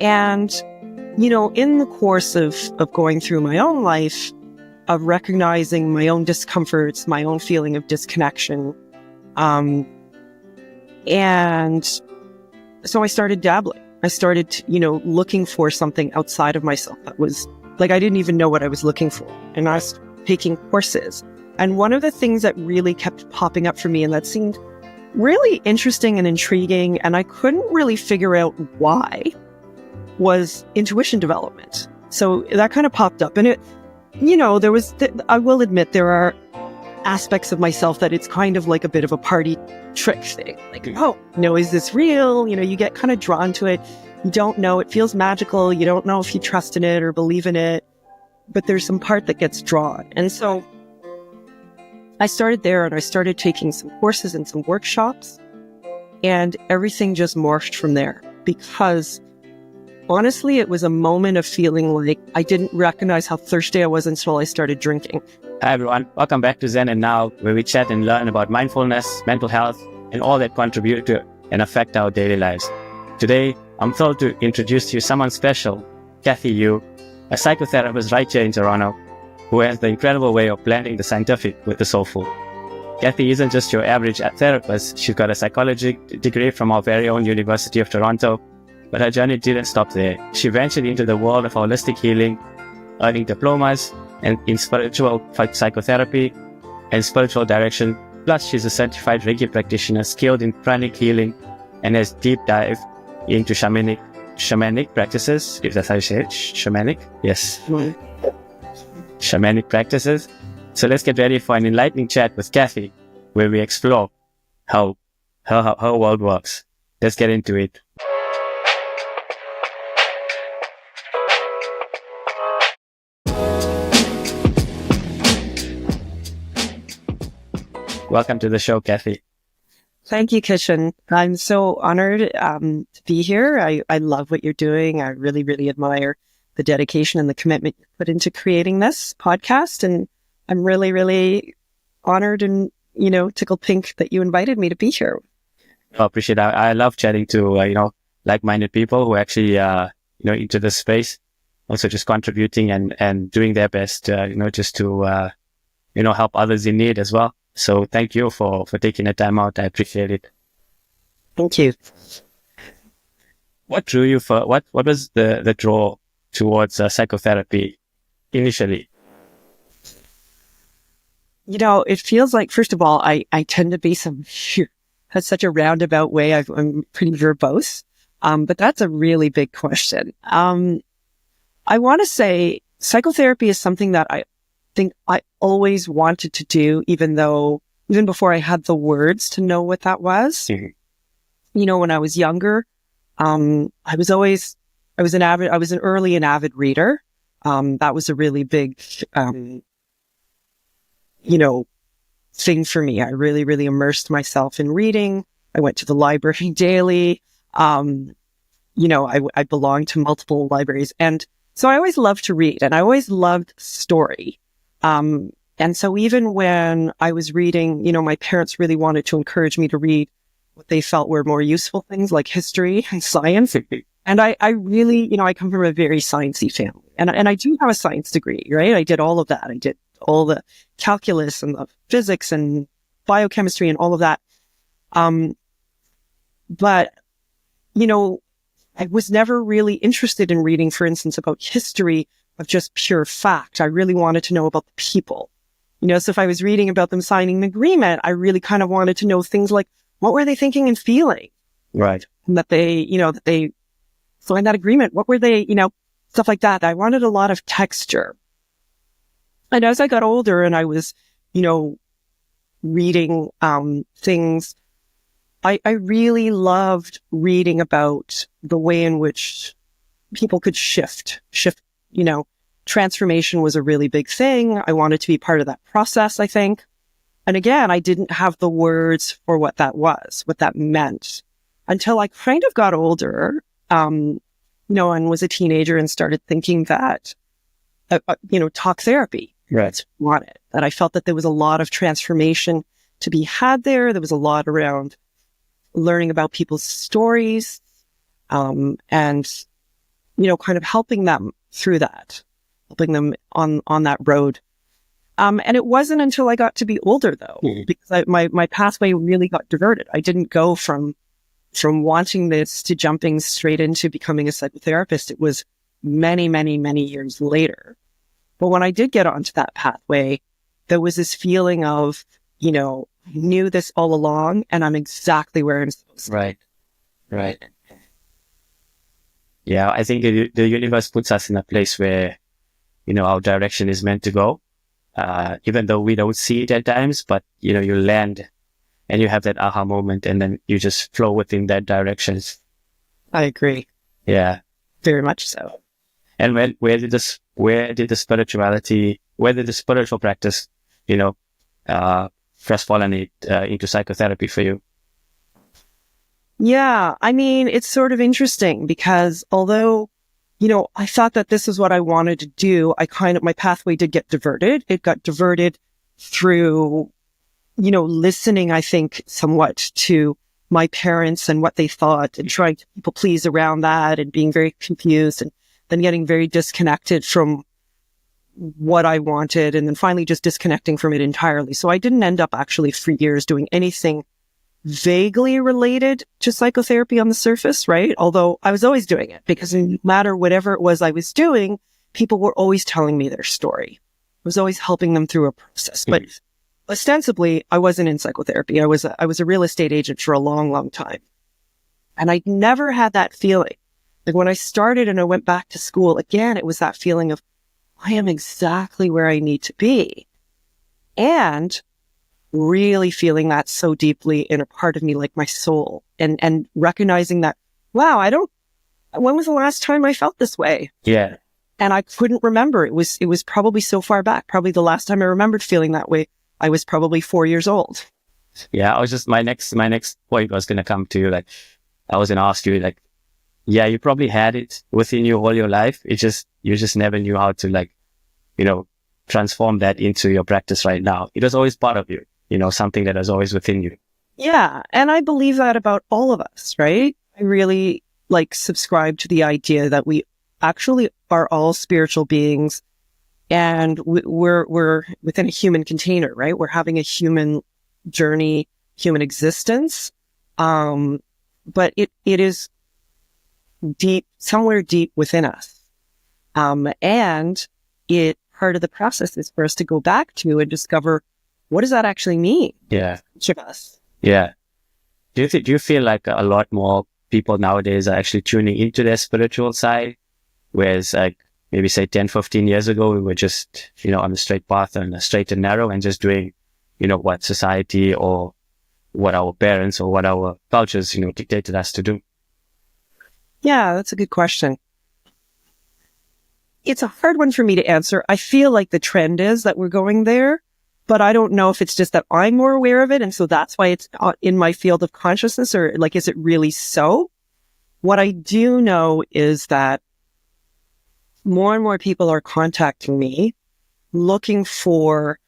And, in the course of going through my own life, of recognizing my own discomforts, my own feeling of disconnection, and so I started dabbling. I started, looking for something outside of myself that was like, I didn't even know what I was looking for. And I was taking courses. And one of the things that really kept popping up for me and that seemed really interesting and intriguing, and I couldn't really figure out why, was intuition development. So that kind of popped up. And I will admit there are aspects of myself that it's kind of like a bit of a party trick thing. Like, is this real? You get kind of drawn to it. You don't know. It feels magical. You don't know if you trust in it or believe in it. But there's some part that gets drawn. And so I started there, and I started taking some courses and some workshops, and everything just morphed from there, because honestly, it was a moment of feeling like I didn't recognize how thirsty I was until I started drinking. Hi everyone, welcome back to Zen and Now, where we chat and learn about mindfulness, mental health, and all that contribute to and affect our daily lives. Today, I'm thrilled to introduce to you someone special, Cathy Eu, a psychotherapist right here in Toronto, who has the incredible way of blending the scientific with the soulful. Cathy isn't just your average therapist. She's got a psychology degree from our very own University of Toronto, but her journey didn't stop there. She ventured into the world of holistic healing, earning diplomas in spiritual psychotherapy and spiritual direction. Plus, she's a certified Reiki practitioner, skilled in pranic healing, and has deep dive into shamanic practices, if that's how you say it. Shamanic? Yes. Shamanic practices. So let's get ready for an enlightening chat with Cathy, where we explore how her world works. Let's get into it. Welcome to the show, Cathy. Thank you, Kishan. I'm so honored to be here. I love what you're doing. I really, really admire the dedication and the commitment you put into creating this podcast. And I'm really, really honored and, tickled pink that you invited me to be here. I appreciate it. I love chatting to, like-minded people who actually, into the space, also just contributing and doing their best, just to, help others in need as well. So thank you for taking the time out. I appreciate it. Thank you. What drew you what was the draw towards psychotherapy initially? It feels like, first of all, I tend to be has such a roundabout way. I'm pretty verbose. But that's a really big question. I want to say psychotherapy is something that I think I always wanted to do, even before I had the words to know what that was. Mm-hmm. When I was younger, I was an early and avid reader. That was a really big, thing for me. I really, really immersed myself in reading. I went to the library daily. I belonged to multiple libraries. And so I always loved to read, and I always loved story. And so even when I was reading, my parents really wanted to encourage me to read what they felt were more useful things like history and science. And I really, I come from a very sciencey family, and I do have a science degree, right? I did all of that. I did all the calculus and the physics and biochemistry and all of that. But, I was never really interested in reading, for instance, about history of just pure fact. I really wanted to know about the people. So if I was reading about them signing an agreement, I really kind of wanted to know things like, what were they thinking and feeling? Right. And that they signed that agreement. What were they, stuff like that. I wanted a lot of texture. And as I got older and I was, reading things, I really loved reading about the way in which people could shift, transformation was a really big thing. I wanted to be part of that process, I think. And again, I didn't have the words for what that was, what that meant, until I kind of got older, and was a teenager and started thinking that, talk therapy. Right. Wanted. That I felt that there was a lot of transformation to be had there. There was a lot around learning about people's stories, and, kind of helping them through that, helping them on that road. And it wasn't until I got to be older though, because my pathway really got diverted. I didn't go from wanting this to jumping straight into becoming a psychotherapist. It was many, many, many years later. But when I did get onto that pathway, there was this feeling of, I knew this all along and I'm exactly where I'm supposed to be. Right. Yeah, I think the universe puts us in a place where, our direction is meant to go. Even though we don't see it at times, but, you land and you have that aha moment and then you just flow within that direction. I agree. Yeah. Very much so. And where did the spiritual practice, first fallen into psychotherapy for you? Yeah. I mean, it's sort of interesting because although, I thought that this is what I wanted to do, my pathway did get diverted. It got diverted through, listening, I think, somewhat to my parents and what they thought and trying to people please around that and being very confused and then getting very disconnected from what I wanted and then finally just disconnecting from it entirely. So I didn't end up actually for years doing anything vaguely related to psychotherapy on the surface, right? Although I was always doing it because no matter whatever it was I was doing, people were always telling me their story. I was always helping them through a process. But ostensibly, I wasn't in psychotherapy. I was a real estate agent for a long, long time. And I'd never had that feeling. Like when I started and I went back to school, again, it was that feeling of, I am exactly where I need to be. And really feeling that so deeply in a part of me, like my soul, and recognizing that, wow, when was the last time I felt this way? Yeah. And I couldn't remember. It was probably so far back. Probably the last time I remembered feeling that way, I was probably 4 years old. Yeah. my next point was going to come to you. Like, I was going to ask you, like, yeah, you probably had it within you all your life. You just never knew how to transform that into your practice right now. It was always part of you. Something that is always within you. Yeah. And I believe that about all of us, right? I really subscribe to the idea that we actually are all spiritual beings and we're within a human container, right? We're having a human journey, human existence. But it is deep, somewhere deep within us. And part of the process is for us to go back to and discover, what does that actually mean? Yeah. Each of us. Yeah. Do you feel like a lot more people nowadays are actually tuning into their spiritual side? Whereas maybe say 10, 15 years ago, we were just, on the straight path and a straight and narrow and just doing, what society or what our parents or what our cultures, dictated us to do. Yeah, that's a good question. It's a hard one for me to answer. I feel like the trend is that we're going there. But I don't know if it's just that I'm more aware of it. And so that's why it's in my field of consciousness, or is it really so? What I do know is that more and more people are contacting me looking for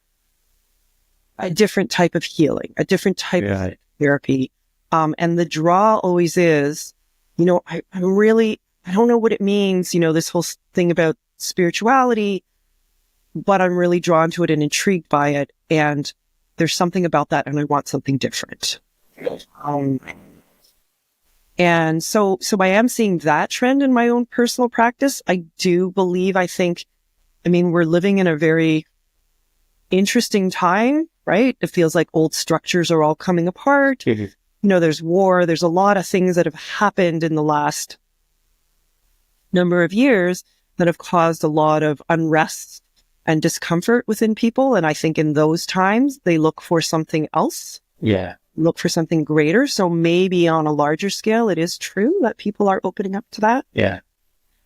a different type of healing, a different type of therapy. And the draw always is, I don't know what it means, this whole thing about spirituality, but I'm really drawn to it and intrigued by it. And there's something about that and I want something different. And so I am seeing that trend in my own personal practice. I do believe, we're living in a very interesting time, right? It feels like old structures are all coming apart. Mm-hmm. There's war. There's a lot of things that have happened in the last number of years that have caused a lot of unrest and discomfort within people. And I think in those times, they look for something else. Yeah. Look for something greater. So maybe on a larger scale, it is true that people are opening up to that. Yeah.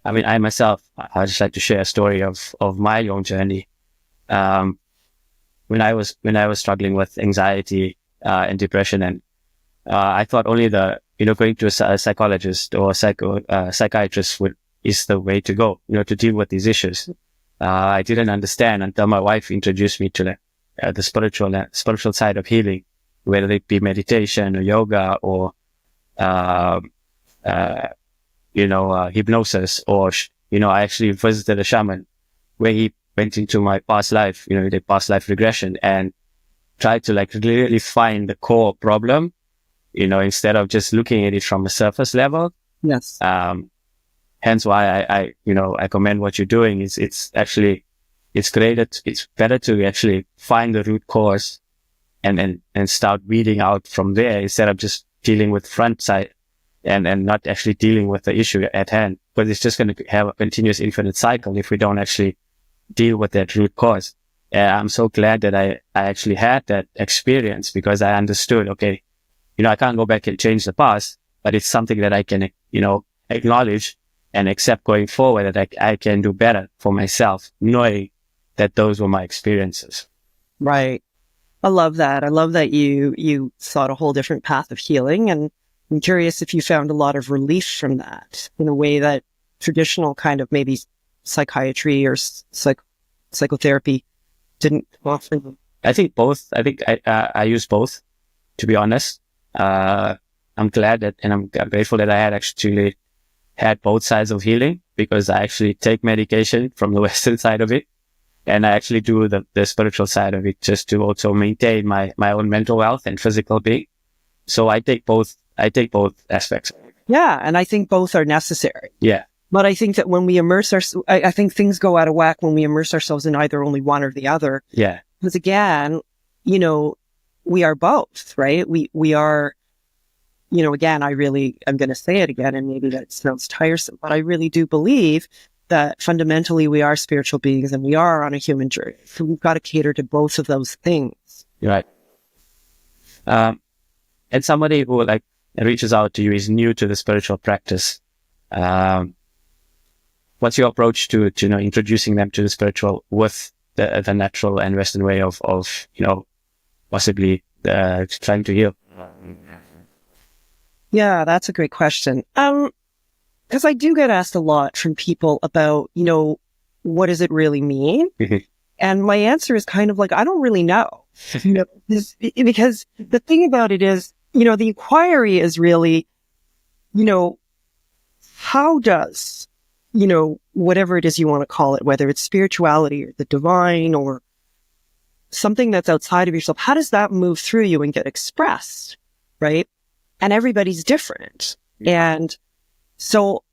I myself, I just like to share a story of my own journey. When I was struggling with anxiety, and depression, and, I thought only going to a psychologist or psychiatrist is the way to go, to deal with these issues. I didn't understand until my wife introduced me to the spiritual side of healing, whether it be meditation or yoga or hypnosis, or, I actually visited a shaman where he went into my past life, the past life regression, and tried to like really find the core problem, instead of just looking at it from a surface level. Yes. Hence why I commend what you're doing. It's better to actually find the root cause and start weeding out from there, instead of just dealing with front side and not actually dealing with the issue at hand. But it's just going to have a continuous infinite cycle if we don't actually deal with that root cause. And I'm so glad that I actually had that experience, because I understood, okay, I can't go back and change the past, but it's something that I can, acknowledge and accept going forward, that I can do better for myself, knowing that those were my experiences. Right. I love that. I love that you sought a whole different path of healing. And I'm curious if you found a lot of relief from that in a way that traditional kind of maybe psychiatry or psychotherapy didn't offer them. I think both. I think I use both, to be honest. I'm glad that, and I'm grateful that I actually had both sides of healing, because I actually take medication from the Western side of it, and I actually do the spiritual side of it, just to also maintain my own mental health and physical being. So I take both aspects. Yeah. And I think both are necessary. Yeah. But I think that when we immerse I think things go out of whack when we immerse ourselves in either only one or the other. Yeah. Because again, we are both, right? We are, again, I'm going to say it again, and maybe that sounds tiresome, but I really do believe that fundamentally we are spiritual beings and we are on a human journey. So we've got to cater to both of those things. You're right. And somebody who reaches out to you is new to the spiritual practice. What's your approach to introducing them to the spiritual with the natural and Western way of possibly trying to heal? Yeah, that's a great question. Because I do get asked a lot from people about, what does it really mean? And my answer is kind of like, I don't really know. Because the thing about it is, the inquiry is really, how does, whatever it is you want to call it, whether it's spirituality or the divine or something that's outside of yourself, how does that move through you and get expressed? Right. And everybody's different. And so,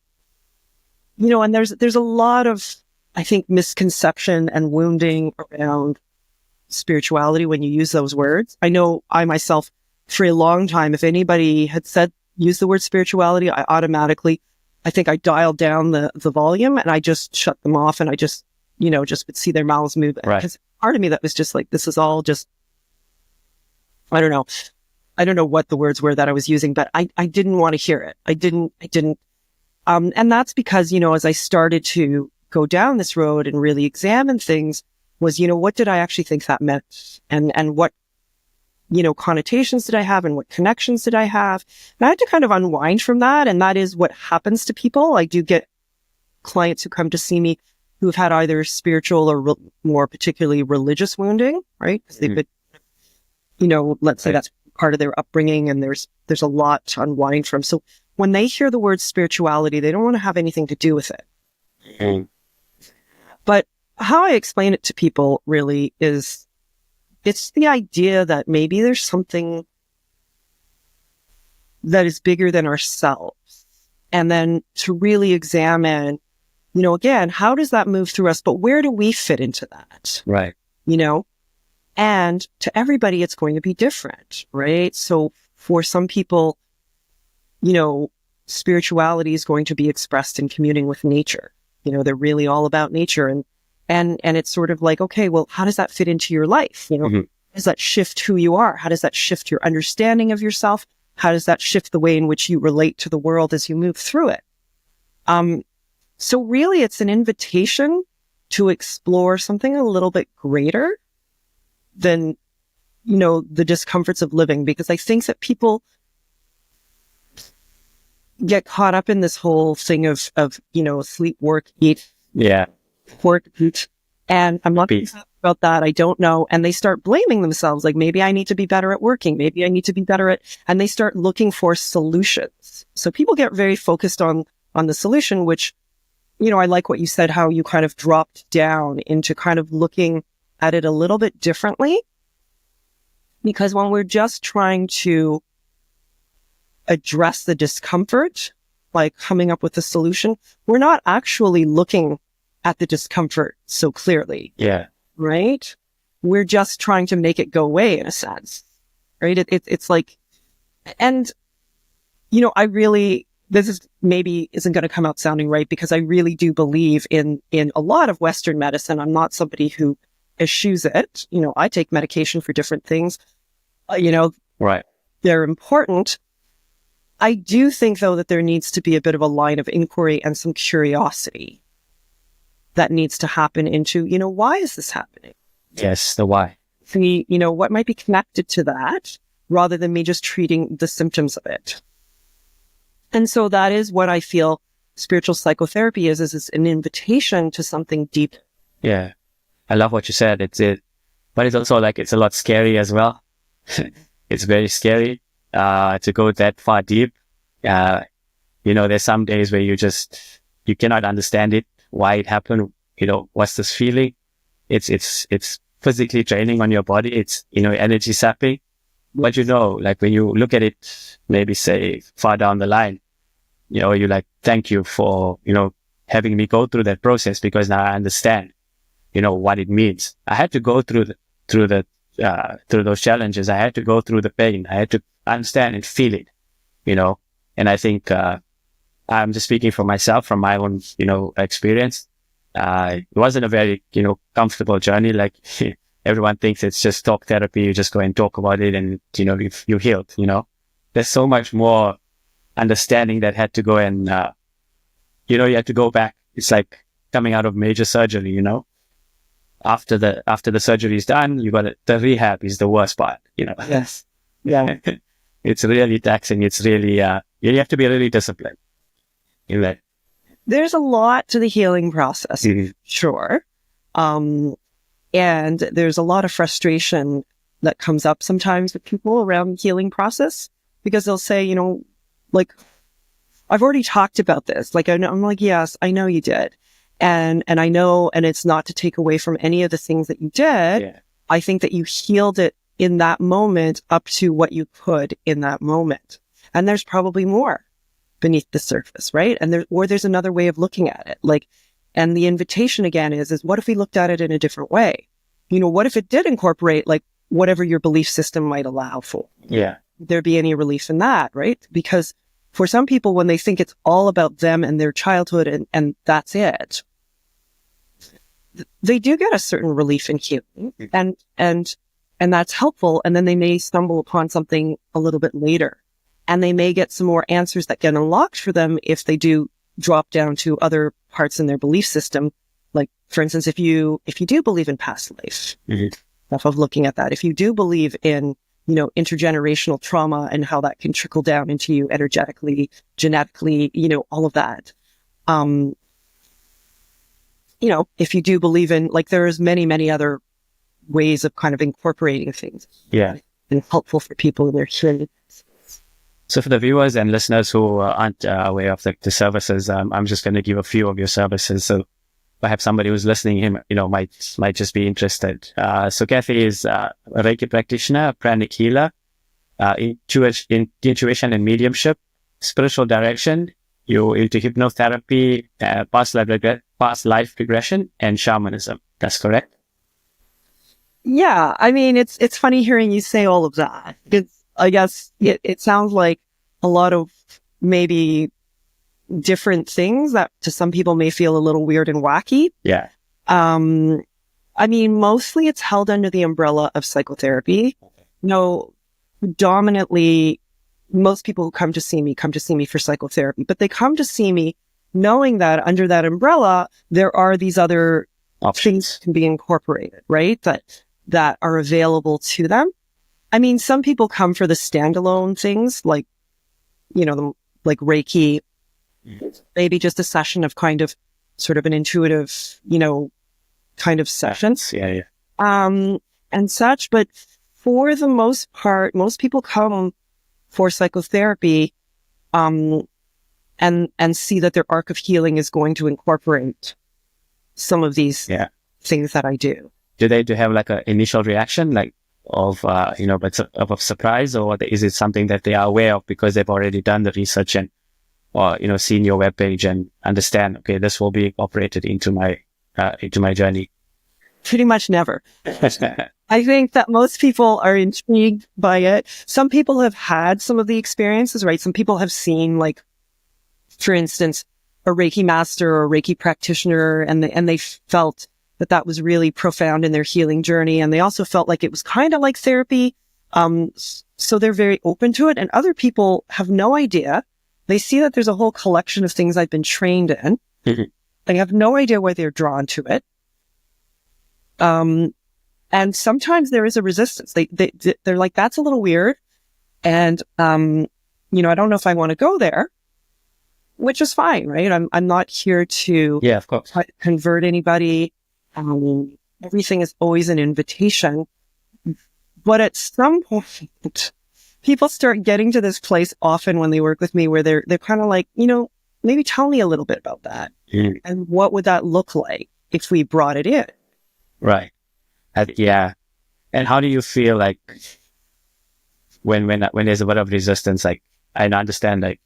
and there's a lot of, I think, misconception and wounding around spirituality when you use those words. I know I myself, for a long time, if anybody had use the word spirituality, I think I dialed down the volume and I just shut them off, and I just would see their mouths move. Right. Because part of me that was just like, this is all just, I don't know. I don't know what the words were that I was using, but I didn't want to hear it. I didn't. And that's because, as I started to go down this road and really examine things, was, what did I actually think that meant? And what, connotations did I have, and what connections did I have? And I had to kind of unwind from that. And that is what happens to people. I do get clients who come to see me who have had either spiritual or more particularly religious wounding, right? Because they've been, let's say that's part of their upbringing, and there's a lot to unwind from. So when they hear the word spirituality, they don't want to have anything to do with it. But how I explain it to people really is, it's the idea that maybe there's something that is bigger than ourselves. And then to really examine, again, how does that move through us? But where do we fit into that? Right. And to everybody, it's going to be different, right? So for some people, spirituality is going to be expressed in communing with nature. They're really all about nature. And it's sort of like, okay, well, how does that fit into your life? How does that shift who you are? How does that shift your understanding of yourself? How does that shift the way in which you relate to the world as you move through it? So really, it's an invitation to explore something a little bit greater than, the discomforts of living, because I think that people get caught up in this whole thing of sleep, work, eat. Yeah. Work, eat. And I'm not about that. I don't know. And they start blaming themselves. Like, maybe I need to be better at working. Maybe I need to be better and they start looking for solutions. So people get very focused on on the solution, which, I like what you said, how you kind of dropped down into kind of looking at it a little bit differently. Because when we're just trying to address the discomfort, like coming up with a solution, we're not actually looking at the discomfort so clearly. Yeah. Right? We're just trying to make it go away in a sense. Right? It's like, and, I really, this is maybe isn't going to come out sounding right, because I really do believe in a lot of Western medicine. I'm not somebody who eschews it. I take medication for different things. Right. They're important. I do think, though, that there needs to be a bit of a line of inquiry and some curiosity that needs to happen into, why is this happening? Yes, the why. See, what might be connected to that, rather than me just treating the symptoms of it. And so that is what I feel spiritual psychotherapy is an invitation to something deep. Yeah. I love what you said. But it's also like, it's a lot scary as well. It's very scary, to go that far deep. There's some days where you cannot understand it, why it happened. What's this feeling? It's physically draining on your body. It's, energy sapping. But like when you look at it, maybe say far down the line, you're like, thank you for, having me go through that process, because now I understand, what it means. I had to go through those challenges. I had to go through the pain. I had to understand and feel it, and I think, I'm just speaking for myself, from my own, experience. It wasn't a very, comfortable journey. Like everyone thinks it's just talk therapy. You just go and talk about it and, you're healed, There's so much more understanding that had to go, and, you had to go back. It's like coming out of major surgery, After the surgery is done, the rehab is the worst part, Yes. Yeah. It's really taxing. It's really, you have to be really disciplined in that. There's a lot to the healing process, sure. And there's a lot of frustration that comes up sometimes with people around the healing process, because they'll say, like, I've already talked about this. Like, I'm like, yes, I know you did. And I know, and it's not to take away from any of the things that you did. Yeah. I think that you healed it in that moment up to what you could in that moment. And there's probably more beneath the surface, right? And there's another way of looking at it. Like, and the invitation again is what if we looked at it in a different way? What if it did incorporate like whatever your belief system might allow for? Yeah. There be any relief in that, right? Because for some people, when they think it's all about them and their childhood and that's it, they do get a certain relief in healing, and that's helpful. And then they may stumble upon something a little bit later, and they may get some more answers that get unlocked for them if they do drop down to other parts in their belief system. Like, for instance, if you do believe in past life, stuff of looking at that, if you do believe in, intergenerational trauma and how that can trickle down into you energetically, genetically, all of that. If you do believe in, like, there's many, many other ways of kind of incorporating things. Yeah. And helpful for people in their healing. So for the viewers and listeners who aren't aware of the services, I'm just going to give a few of your services. So perhaps somebody who's listening, might just be interested. So Cathy is a Reiki practitioner, a pranic healer, intuition and mediumship, spiritual direction. You're into hypnotherapy, past life regression, and shamanism. That's correct? Yeah. I mean, it's funny hearing you say all of that. I guess it sounds like a lot of maybe different things that to some people may feel a little weird and wacky. Yeah. I mean, mostly it's held under the umbrella of psychotherapy. Predominantly, most people who come to see me for psychotherapy, but they come to see me knowing that under that umbrella, there are these other options can be incorporated, right? That are available to them. I mean, some people come for the standalone things like, like Reiki, maybe just a session of kind of sort of an intuitive, kind of sessions. Yeah. And such. But for the most part, most people come for psychotherapy, and and see that their arc of healing is going to incorporate some of these things that I do. Do they have like an initial reaction, like of of surprise, or is it something that they are aware of because they've already done the research and or seen your webpage and understand, okay, this will be incorporated into my journey? Pretty much never. I think that most people are intrigued by it. Some people have had some of the experiences, right? Some people have seen, like, for instance, a Reiki master or a Reiki practitioner, and they felt that was really profound in their healing journey. And they also felt like it was kind of like therapy. So they're very open to it. And other people have no idea. They see that there's a whole collection of things I've been trained in. Mm-hmm. They have no idea why they're drawn to it. And sometimes there is a resistance. They're like, that's a little weird. And, I don't know if I want to go there, which is fine, right? I'm not here to of course, convert anybody. Everything is always an invitation. But at some point, people start getting to this place often when they work with me where they're kind of like, maybe tell me a little bit about that. Mm. And what would that look like if we brought it in? Right. And how do you feel like when there's a bit of resistance? Like, I understand, like,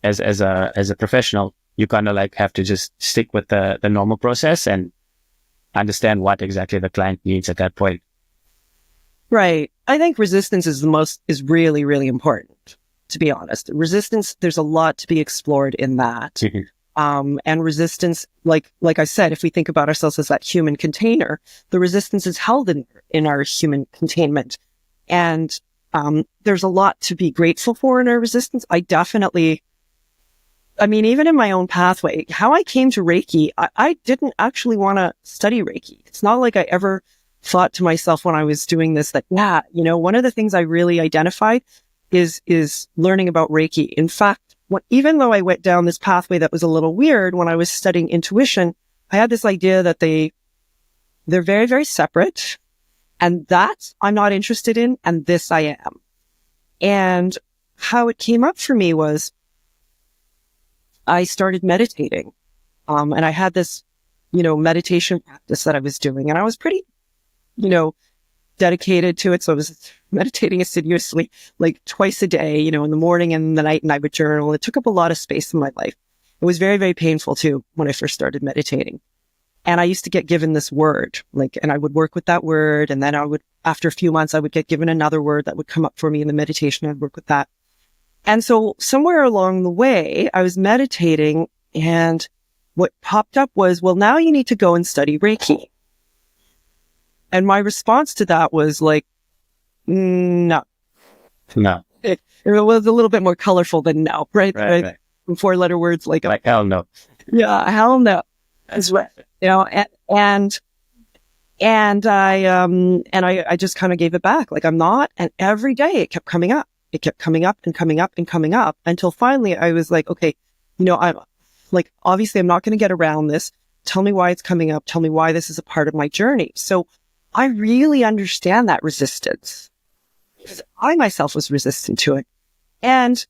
as a professional, you kind of like have to just stick with the normal process and understand what exactly the client needs at that point. Right. I think resistance is really, really important, to be honest. Resistance, there's a lot to be explored in that. Mm-hmm. And resistance, like I said, if we think about ourselves as that human container, the resistance is held in our human containment. And, there's a lot to be grateful for in our resistance. Even in my own pathway, how I came to Reiki, I didn't actually want to study Reiki. It's not like I ever thought to myself when I was doing this that, one of the things I really identified is learning about Reiki. In fact, even though I went down this pathway that was a little weird when I was studying intuition, I had this idea that they're very, very separate, and that I'm not interested in, and this I am. And how it came up for me was I started meditating. And I had this, meditation practice that I was doing, and I was pretty, dedicated to it. So I was meditating assiduously, like twice a day, in the morning and the night, and I would journal. It took up a lot of space in my life. It was very, very painful too when I first started meditating. And I used to get given this word, and I would work with that word. And then after a few months, I would get given another word that would come up for me in the meditation. I'd work with that. And so somewhere along the way, I was meditating, and what popped up was, well, now you need to go and study Reiki. And my response to that was like, no. It was a little bit more colorful than no, right? Right. 4-letter words like hell no. Yeah, hell no. That's right. And I just kind of gave it back. Like, I'm not. And every day it kept coming up. It kept coming up and coming up and coming up until finally I was like, okay, I'm like, obviously I'm not going to get around this. Tell me why it's coming up. Tell me why this is a part of my journey. So I really understand that resistance because I myself was resistant to it. And,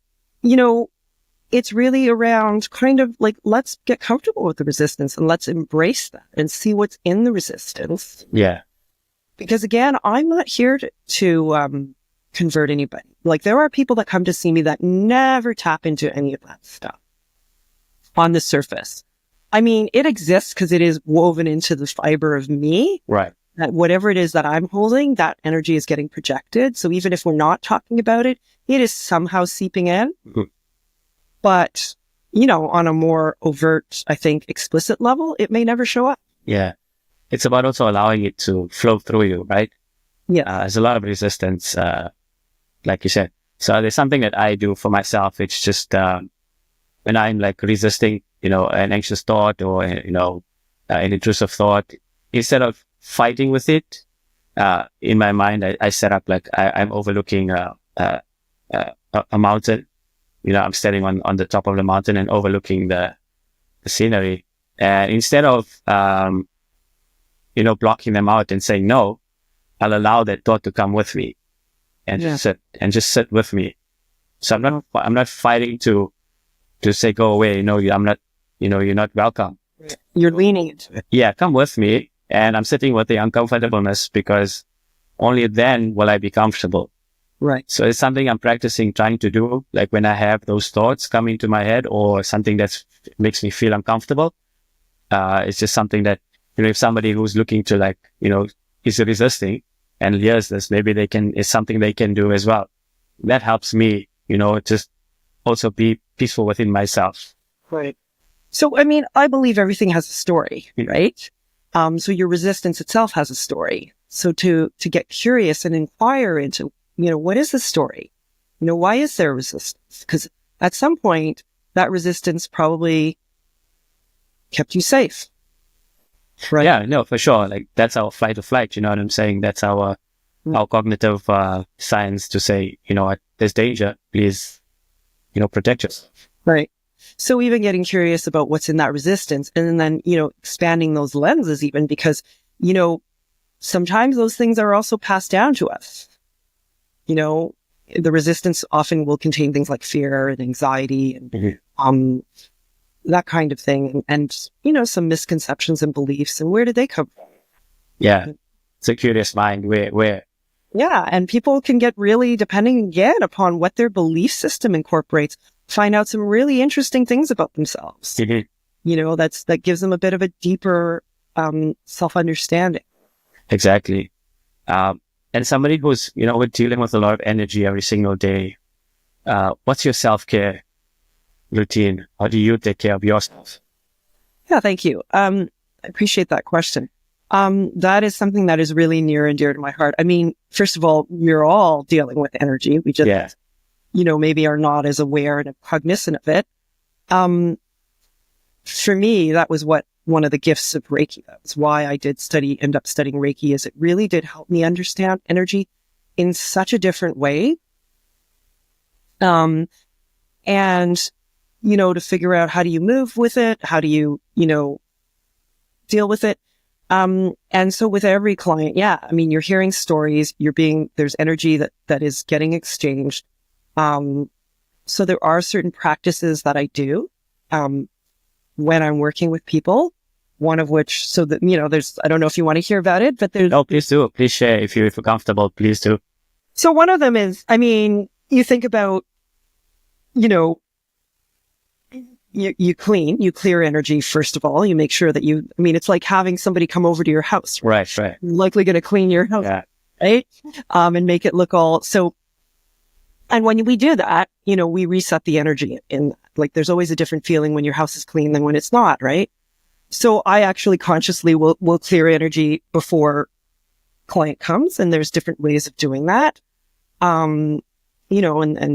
it's really around kind of like, let's get comfortable with the resistance and let's embrace that and see what's in the resistance. Yeah. Because again, I'm not here to convert anybody. Like, there are people that come to see me that never tap into any of that stuff on the surface. It exists because it is woven into the fiber of me. Right. That whatever it is that I'm holding, that energy is getting projected. So even if we're not talking about it, it is somehow seeping in. Mm-hmm. But, on a more overt, I think, explicit level, it may never show up. Yeah. It's about also allowing it to flow through you, right? Yeah. There's a lot of resistance, like you said. So there's something that I do for myself. It's just, when I'm like resisting, an anxious thought or, an intrusive thought, instead of fighting with it, in my mind, I set up like I'm overlooking a mountain. I'm standing on the top of the mountain and overlooking the scenery. And instead of, blocking them out and saying no, I'll allow that thought to come with me and just sit with me. So I'm not fighting to to say, go away, I'm not, you're not welcome. You're leaning into it. Yeah, come with me. And I'm sitting with the uncomfortableness because only then will I be comfortable. Right. So it's something I'm practicing, trying to do, like when I have those thoughts coming to my head or something that makes me feel uncomfortable. It's just something that, if somebody who's looking to is resisting and hears this, maybe it's something they can do as well. That helps me, just also be peaceful within myself. Right. So, I believe everything has a story, right? So your resistance itself has a story. So to get curious and inquire into, what is the story? Why is there resistance? Because at some point that resistance probably kept you safe. Right. Yeah, no, for sure. Like that's our fight or flight. You know what I'm saying? That's our cognitive science to say, there's danger. Please, protect yourself. Right. So even getting curious about what's in that resistance and then, expanding those lenses even because, sometimes those things are also passed down to us. The resistance often will contain things like fear and anxiety and, that kind of thing. And, some misconceptions and beliefs. And where did they come from? Yeah. It's a curious mind. Where? Yeah. And people can get really, depending again upon what their belief system incorporates, find out some really interesting things about themselves. That gives them a bit of a deeper, self-understanding. Exactly. And somebody who's, dealing with a lot of energy every single day, what's your self-care routine? How do you take care of yourself? Yeah, thank you. I appreciate that question. That is something that is really near and dear to my heart. First of all, we're all dealing with energy. We just, maybe are not as aware and cognizant of it. For me, that was one of the gifts of Reiki. That's why I did end up studying Reiki, is it really did help me understand energy in such a different way. And, to figure out how do you move with it? How do you, deal with it? And so with every client, you're hearing stories, there's energy that is getting exchanged. So there are certain practices that I do, when I'm working with people, one of which, I don't know if you want to hear about it, but there's... No, please do. Please share if you feel comfortable, please do. So one of them is, you think about, you clear energy, first of all. You make sure that it's like having somebody come over to your house. Right. You're likely going to clean your house, right? And make it look all... So, and when we do that, we reset the energy in, there's always a different feeling when your house is clean than when it's not, right? So I actually consciously will clear energy before client comes, and there's different ways of doing that. And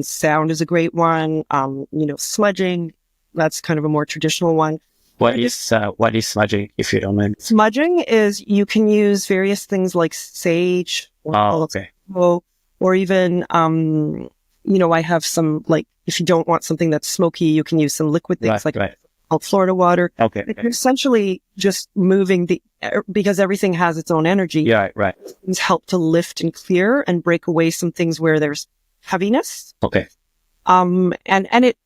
sound is a great one. Smudging, that's kind of a more traditional one. What is smudging, if you don't mind? Smudging is you can use various things like sage or even, I have some, if you don't want something that's smoky, you can use some liquid things called Florida water. Okay. You're essentially just moving because everything has its own energy. Yeah, right. Things help to lift and clear and break away some things where there's heaviness. Okay. And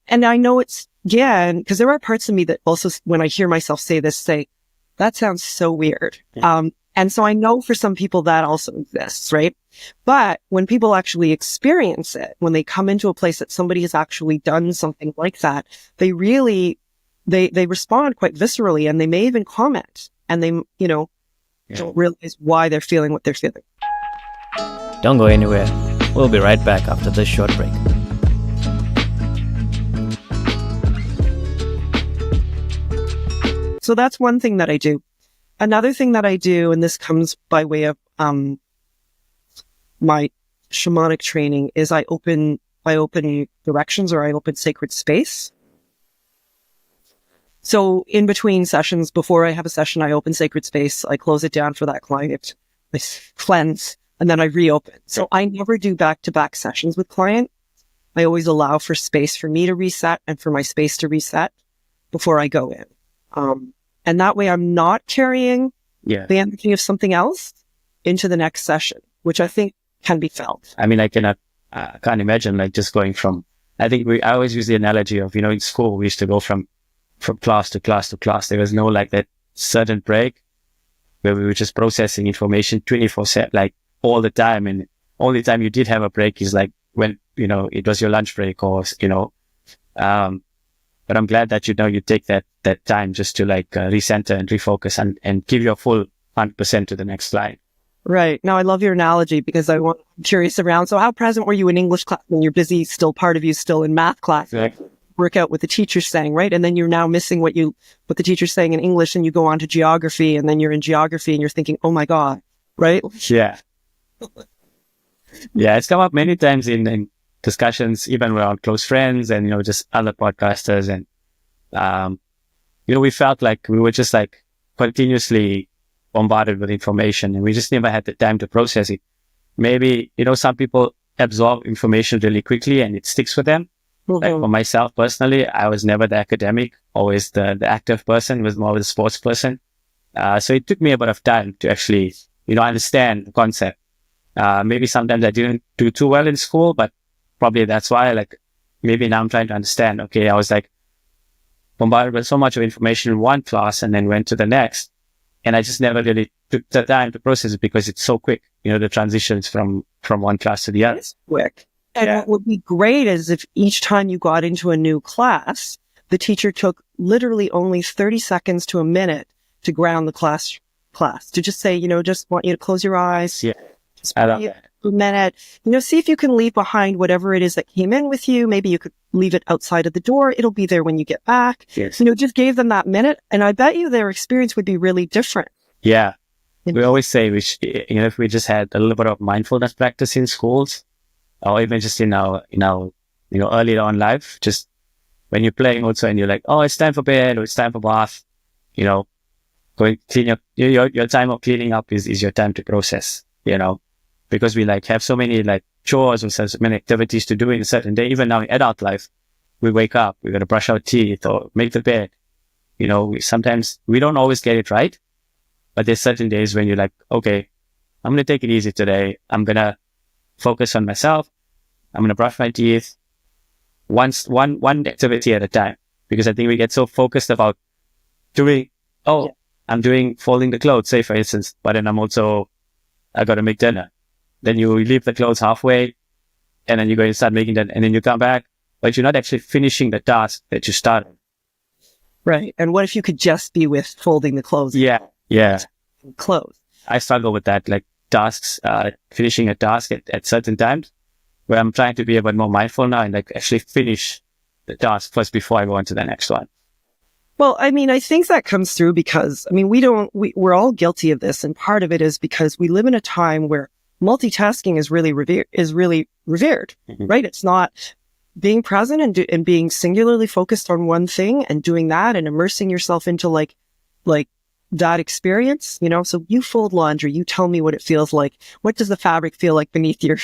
I know it's, because there are parts of me that also, when I hear myself say, that sounds so weird. Yeah. And so I know for some people that also exists, right? But when people actually experience it, when they come into a place that somebody has actually done something like that, they really, they respond quite viscerally, and they may even comment, and they, don't realize why they're feeling what they're feeling. Don't go anywhere. We'll be right back after this short break. So that's one thing that I do. Another thing that I do, and this comes by way of my shamanic training, is I open directions, or I open sacred space. So in between sessions, before I have a session, I open sacred space. I close it down for that client. I cleanse, and then I reopen. So I never do back-to-back sessions with client. I always allow for space for me to reset and for my space to reset before I go in. And that way I'm not carrying the energy of something else into the next session, which I think can be felt. I can't imagine just going from I think I always use the analogy of, in school, we used to go from class to class to class. There was no like that certain break where we were just processing information 24/7, like all the time. And only time you did have a break is like when, it was your lunch break or, but I'm glad that, you take that time just to like recenter and refocus and give your full 100% to the next slide. Right. Now, I love your analogy because I'm curious around. So how present were you in English class when you're busy, still part of you still in math class? Exactly. Work out what the teacher's saying, right? And then you're now missing what the teacher's saying in English, and you go on to geography, and then you're in geography and you're thinking, oh my God, right? Yeah. Yeah, it's come up many times in discussions, even around close friends and, just other podcasters. And, we felt like we were just like continuously bombarded with information and we just never had the time to process it. Maybe, some people absorb information really quickly and it sticks with them. Mm-hmm. Like for myself personally, I was never the academic, always the active person, was more of the sports person. So it took me a bit of time to actually, understand the concept. Maybe sometimes I didn't do too well in school, but probably that's why, like, maybe now I'm trying to understand. Okay, I was like bombarded with so much of information in one class and then went to the next. And I just never really took the time to process it because it's so quick, the transitions from one class to the other. It's quick. And what would be great is if each time you got into a new class, the teacher took literally only 30 seconds to a minute to ground the class to just say, just want you to close your eyes. Yeah. Just I love that. A minute, see if you can leave behind whatever it is that came in with you. Maybe you could leave it outside of the door. It'll be there when you get back. Yes. Just gave them that minute. And I bet you their experience would be really different. Yeah. We always say if we just had a little bit of mindfulness practice in schools, or even just in our early on in life, just when you're playing also and you're like, oh, it's time for bed or it's time for bath, go and clean up. Your time of cleaning up is your time to process, because we like have so many like chores or so many activities to do in a certain day. Even now in adult life, we wake up, we got to brush our teeth or make the bed. Sometimes we don't always get it right, but there's certain days when you're like, okay, I'm going to take it easy today. I'm going to focus on myself. I'm going to brush my teeth one activity at a time, because I think we get so focused about I'm doing folding the clothes, say for instance, but then I got to make dinner. Then you leave the clothes halfway and then you go and start making that and then you come back, but you're not actually finishing the task that you started. Right. And what if you could just be with folding the clothes? Yeah. Yeah. Clothes. I struggle with that, like tasks, finishing a task at certain times where I'm trying to be a bit more mindful now and like actually finish the task first before I go on to the next one. Well, I think that comes through because, we're all guilty of this. And part of it is because we live in a time where multitasking is really revered, mm-hmm. right? It's not being present and being singularly focused on one thing and doing that and immersing yourself into like that experience, so you fold laundry, you tell me what it feels like. What does the fabric feel like beneath your,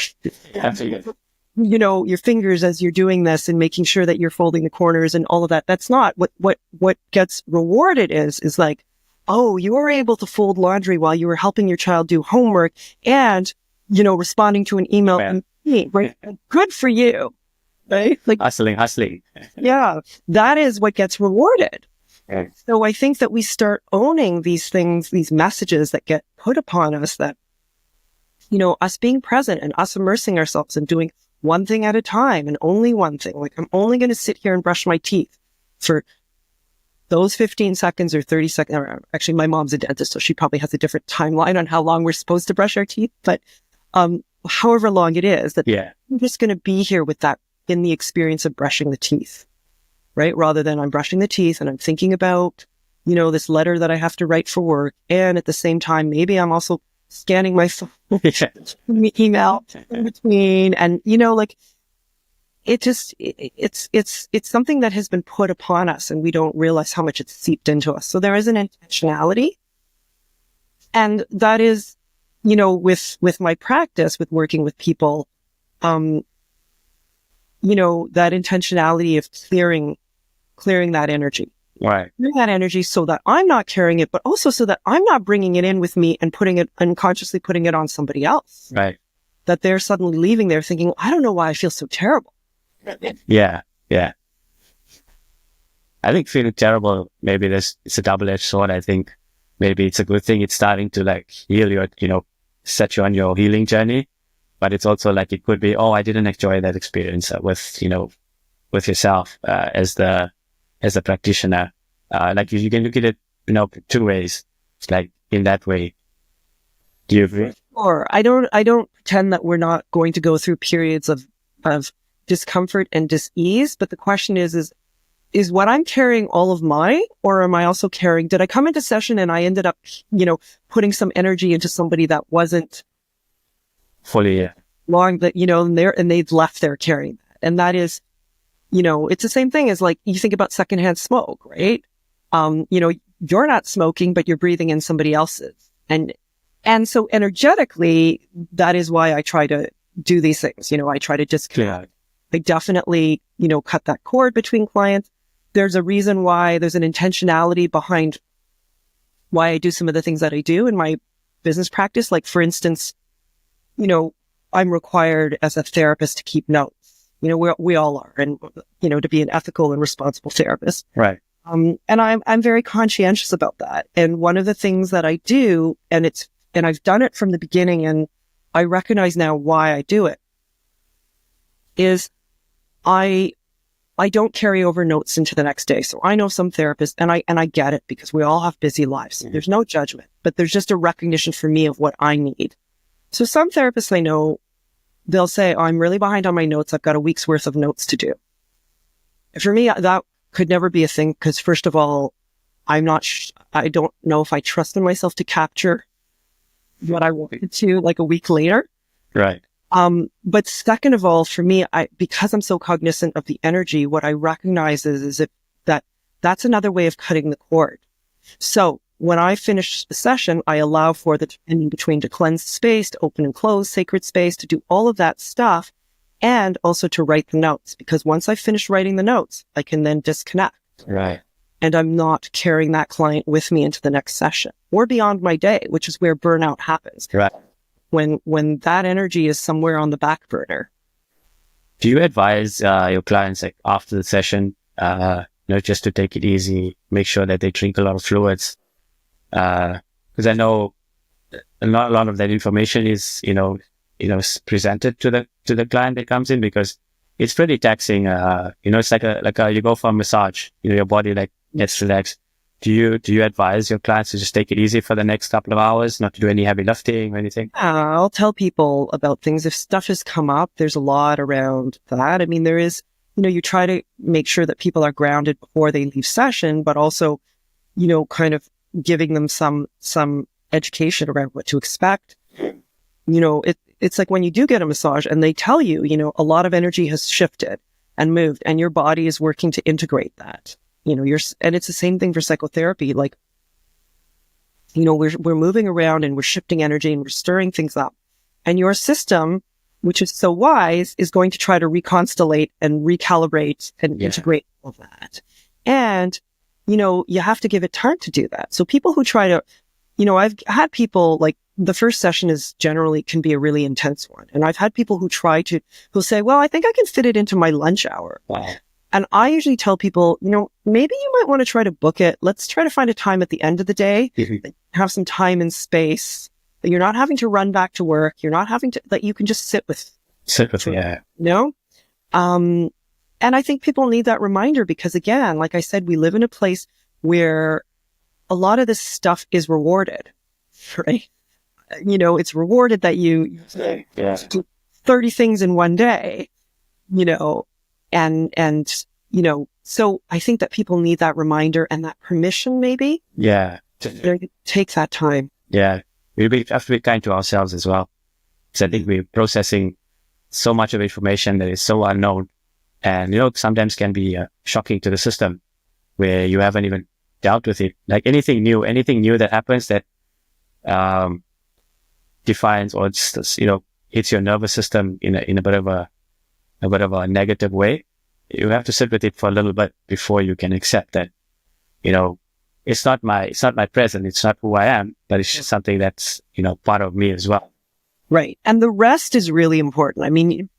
your fingers as you're doing this and making sure that you're folding the corners and all of that. That's not what gets rewarded is like, oh, you were able to fold laundry while you were helping your child do homework and, responding to an email. And, right? Good for you. Right? Like hustling. Yeah. That is what gets rewarded. Okay. So I think that we start owning these things, these messages that get put upon us that, us being present and us immersing ourselves and doing one thing at a time and only one thing. Like I'm only going to sit here and brush my teeth for those 15 seconds or 30 seconds. Actually, my mom's a dentist, so she probably has a different timeline on how long we're supposed to brush our teeth. But however long it is, that I'm just going to be here with that in the experience of brushing the teeth. Right? Rather than I'm brushing the teeth and I'm thinking about, this letter that I have to write for work. And at the same time, maybe I'm also scanning my phone, email in between. And, it's something that has been put upon us and we don't realize how much it's seeped into us. So there is an intentionality. And that is, with my practice, with working with people, that intentionality of clearing that energy. Right. Clearing that energy so that I'm not carrying it, but also so that I'm not bringing it in with me and unconsciously putting it on somebody else. Right. That they're suddenly leaving there thinking, I don't know why I feel so terrible. Yeah. Yeah. I think feeling terrible, maybe it's a double-edged sword. I think maybe it's a good thing. It's starting to like heal your, set you on your healing journey. But it's also like, it could be, oh, I didn't enjoy that experience with yourself, as the practitioner. Like you can look at it, two ways. It's like in that way. Do you agree? Or I don't pretend that we're not going to go through periods of discomfort and dis-ease. But the question is what I'm carrying all of mine, or am I also carrying, did I come into session and I ended up, putting some energy into somebody that wasn't fully long, that, and they've left there carrying that. And that is, it's the same thing as like, you think about secondhand smoke, right? You're not smoking, but you're breathing in somebody else's. And so energetically, that is why I try to do these things. I try to disconnect. I definitely, cut that cord between clients. There's a reason why, there's an intentionality behind why I do some of the things that I do in my business practice. Like, for instance, I'm required as a therapist to keep notes. We all are, and, to be an ethical and responsible therapist. Right. And I'm very conscientious about that. And one of the things that I do, and I've done it from the beginning, and I recognize now why I do it, is I don't carry over notes into the next day. So I know some therapists, and I get it, because we all have busy lives. Mm-hmm. There's no judgment, but there's just a recognition for me of what I need. So some therapists I know, they'll say, oh, I'm really behind on my notes. I've got a week's worth of notes to do. For me, that could never be a thing, because first of all, I don't know if I trust in myself to capture what I wanted to like a week later. Right. But second of all, for me, because I'm so cognizant of the energy, what I recognize is that's another way of cutting the cord. So when I finish the session, I allow for the in between to cleanse space, to open and close sacred space, to do all of that stuff, and also to write the notes. Because once I finish writing the notes, I can then disconnect. Right. And I'm not carrying that client with me into the next session or beyond my day, which is where burnout happens. Right. When that energy is somewhere on the back burner. Do you advise your clients, like after the session, just to take it easy, make sure that they drink a lot of fluids? Because I know a lot of that information is, presented to the client that comes in, because it's pretty taxing. It's like you go for a massage, your body like gets relaxed. Do you advise your clients to just take it easy for the next couple of hours, not to do any heavy lifting or anything? I'll tell people about things. If stuff has come up, there's a lot around that. I mean, there is, you try to make sure that people are grounded before they leave session, but also, kind of giving them some education around what to expect. It's like when you do get a massage and they tell you, a lot of energy has shifted and moved, and your body is working to integrate that. And it's the same thing for psychotherapy. Like, we're moving around and we're shifting energy and we're stirring things up. And your system, which is so wise, is going to try to reconstellate and recalibrate and integrate all of that. And, you have to give it time to do that. So people who try to, I've had people like, the first session can be a really intense one. And I've had people who'll say, well, I think I can fit it into my lunch hour. Wow. And I usually tell people, maybe you might want to try to book it. Let's try to find a time at the end of the day, have some time and space that you're not having to run back to work. You're not having to, that you can just sit with. Yeah. And I think people need that reminder, because again, like I said, we live in a place where a lot of this stuff is rewarded, right? It's rewarded that you do 30 things in one day, and so I think that people need that reminder and that permission, maybe. Yeah. Take that time. Yeah. We have to be kind to ourselves as well. So I think we're processing so much of information that is so unknown, and, sometimes can be shocking to the system where you haven't even dealt with it. Like anything new that happens that, defines or just, hits your nervous system in a bit of a negative way. You have to sit with it for a little bit before you can accept that, it's not my present, it's not who I am, but it's just something that's, part of me as well. Right. And the rest is really important. I mean,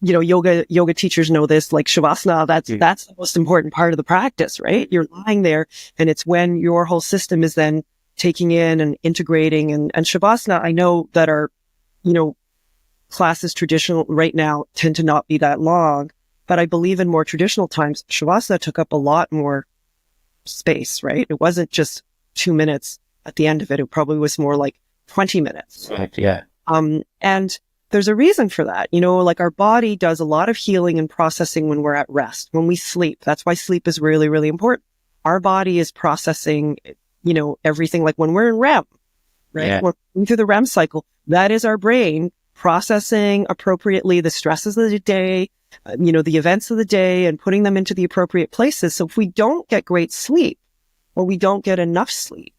yoga teachers know this, like Shavasana, that's the most important part of the practice, right? You're lying there, and it's when your whole system is then taking in and integrating. And Shavasana, I know that our, classes traditional right now tend to not be that long, but I believe in more traditional times, Shavasana took up a lot more space, right? It wasn't just 2 minutes at the end of it. It probably was more like 20 minutes. Right. Yeah. And there's a reason for that. Like our body does a lot of healing and processing when we're at rest, when we sleep. That's why sleep is really, really important. Our body is processing, everything, like when we're in REM, right? Yeah. We're going through the REM cycle. That is our brain processing appropriately the stresses of the day, the events of the day, and putting them into the appropriate places. So if we don't get great sleep, or we don't get enough sleep,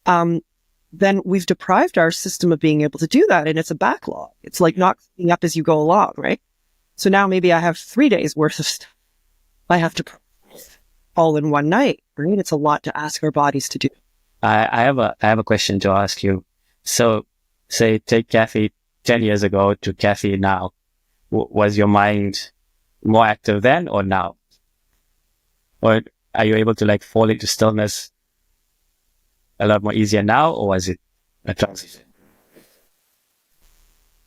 then we've deprived our system of being able to do that. And it's a backlog. It's like not cleaning up as you go along, right? So now maybe I have 3 days worth of stuff I have to all in one night, right? It's a lot to ask our bodies to do. I have a question to ask you. So say, take Cathy 10 years ago to Cathy now. Was your mind more active then or now? Or are you able to fall into stillness a lot more easier now, or was it a transition?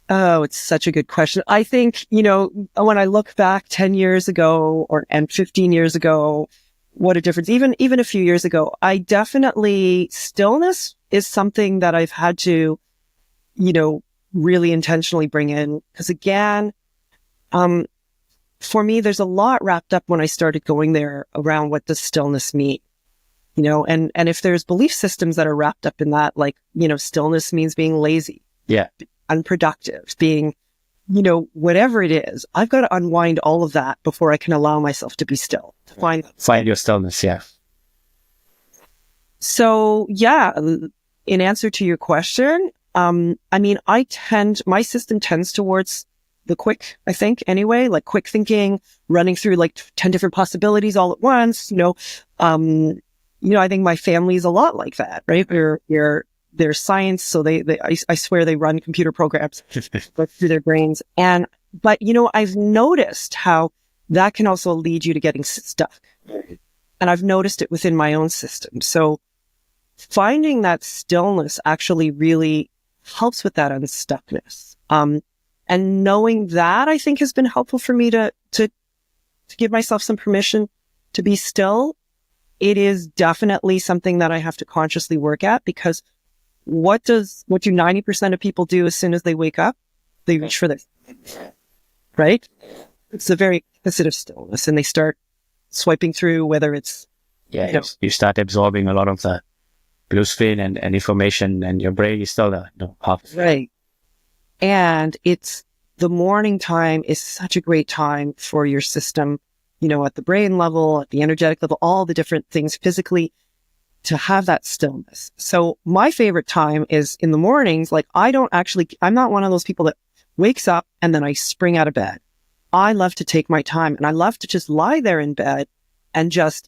Oh, it's such a good question. I think, when I look back 10 years ago and 15 years ago, what a difference. Even a few years ago, I definitely, stillness is something that I've had to, really intentionally bring in. Because again, for me, there's a lot wrapped up when I started going there around what does stillness mean. And if there's belief systems that are wrapped up in that, stillness means being lazy, unproductive, being, whatever it is, I've got to unwind all of that before I can allow myself to be still, to find your stillness. Yeah. So yeah, in answer to your question, my system tends towards the quick, I think anyway, like quick thinking, running through 10 different possibilities all at once, I think my family is a lot like that, right? They're science. So I swear they run computer programs through their brains. But I've noticed how that can also lead you to getting stuck. And I've noticed it within my own system. So finding that stillness actually really helps with that unstuckness. And knowing that, I think, has been helpful for me to give myself some permission to be still. It is definitely something that I have to consciously work at, because what do 90% of people do as soon as they wake up? They reach for this, right? It's a very opposite of stillness, and they start swiping through, whether it's... Yeah, you start absorbing a lot of the blue screen and information, and your brain is still half. Right. And the morning time is such a great time for your system, at the brain level, at the energetic level, all the different things physically, to have that stillness. So my favorite time is in the mornings. I'm not one of those people that wakes up and then I spring out of bed. I love to take my time, and I love to just lie there in bed and just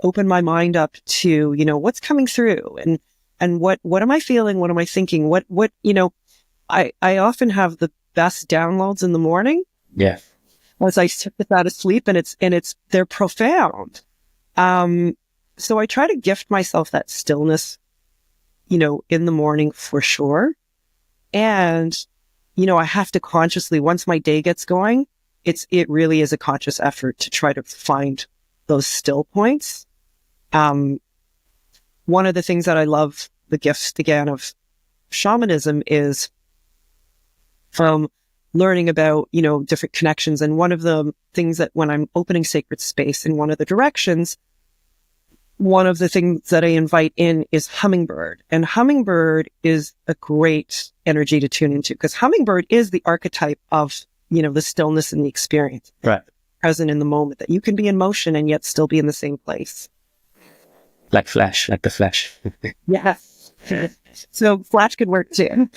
open my mind up to, what's coming through, and what am I feeling? What am I thinking? I often have the best downloads in the morning. Yeah. Once I sit out of sleep, and they're profound. So I try to gift myself that stillness, in the morning for sure. And, I have to consciously, once my day gets going, it really is a conscious effort to try to find those still points. One of the things that I love, the gifts again of shamanism, is from learning about, different connections. And one of the things that when I'm opening sacred space in one of the directions, one of the things that I invite in is hummingbird. And hummingbird is a great energy to tune into, because hummingbird is the archetype of, the stillness and the experience. Right. Present in the moment, that you can be in motion and yet still be in the same place. Like the Flash. Yes. So Flash could work too.